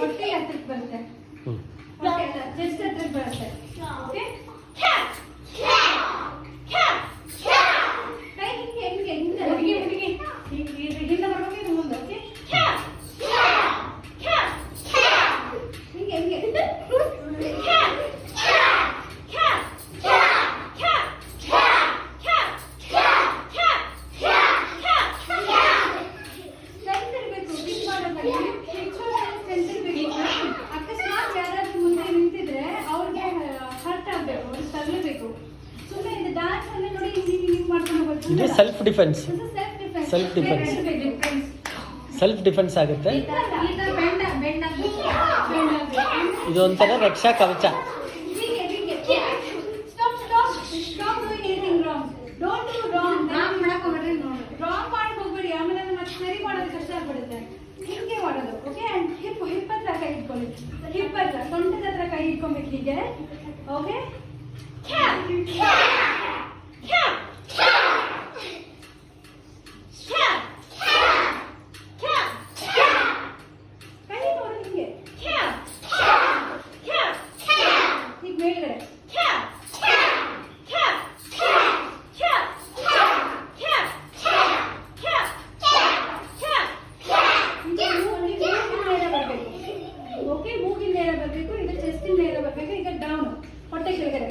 ಹೊಟ್ಟೆ ಹತ್ರಕ್ಕೆ ಬರುತ್ತೆ. ಚೆಸ್ಟ್ ಹತ್ರಕ್ಕೆ ಬರುತ್ತೆ. ಓಕೆ, ಕೈ ಹಿಂಗೆ ಹಿಂಗೆ ಹಿಂದೆ ಹುಡುಗಿ ಹಿಂದೆ ಬರ್ಬೇಕು, ಮುಂದೆ. ಓಕೆ, ಹಿಂಗೆ ಹಿಂಗೆ ಅಕಸ್ಮಾತ್ ಯಾರಾದ್ರೂ ಮುಂದೆ ನಿಂತಿದ್ರೆ ಅವ್ರಿಗೆ ಹರ್ಟ್ ಆಗ್ಬೇಕು, ಅವ್ರಿಗೆ ತಗಲಬೇಕು. ಸುಮ್ಮನೆ ಇದು ಡಾನ್ಸ್ ಅನ್ನ ನೋಡಿ ಹಿಂಗೆ ಮಾಡ್ಕೊಂಡು ಹೋಗ್ಬೇಕು. ಇದು ಸೆಲ್ಫ್ ಡಿಫೆನ್ಸ್ ಆಗುತ್ತೆ. ಇದು ಒಂಥರ ರಕ್ಷಾ ಕವಚ. ರಾಂಗ್ ಮಾಡಕ್ ಹೋಗ್ಬೇಡಿ, ಆಮೇಲೆ ಮತ್ತೆ ಸರಿ ಮಾಡೋದು ಕಷ್ಟ ಆಗ್ಬಿಡುತ್ತೆ. ಹಿಂಗೆ ಮಾಡೋದು. ಓಕೆ, ಹಿಪ್ ಹತ್ರ ಕೈ ಇಟ್ಕೊಳ್ಳಿ, ಹಿಪ್ ಹತ್ರ ಸೊಂಟದ ಹತ್ರ ಕೈ ಇಟ್ಕೊಬೇಕು ಹೀಗೆ. ಓಕೆ, ಕೈ ನೋಡು ಹಿಂಗೆ, ಈಗ ಮೇಲ್ಗಡೆ ಓಕೆ, ಮೂಗಿನ ನೇರ ಬರಬೇಕು. ಈಗ ಚೆಸ್ಟಿನ ನೇರ ಬರಬೇಕು. ಈಗ ಡೌನ್, ಹೊಟ್ಟೆ ಕೆಳಗಡೆ.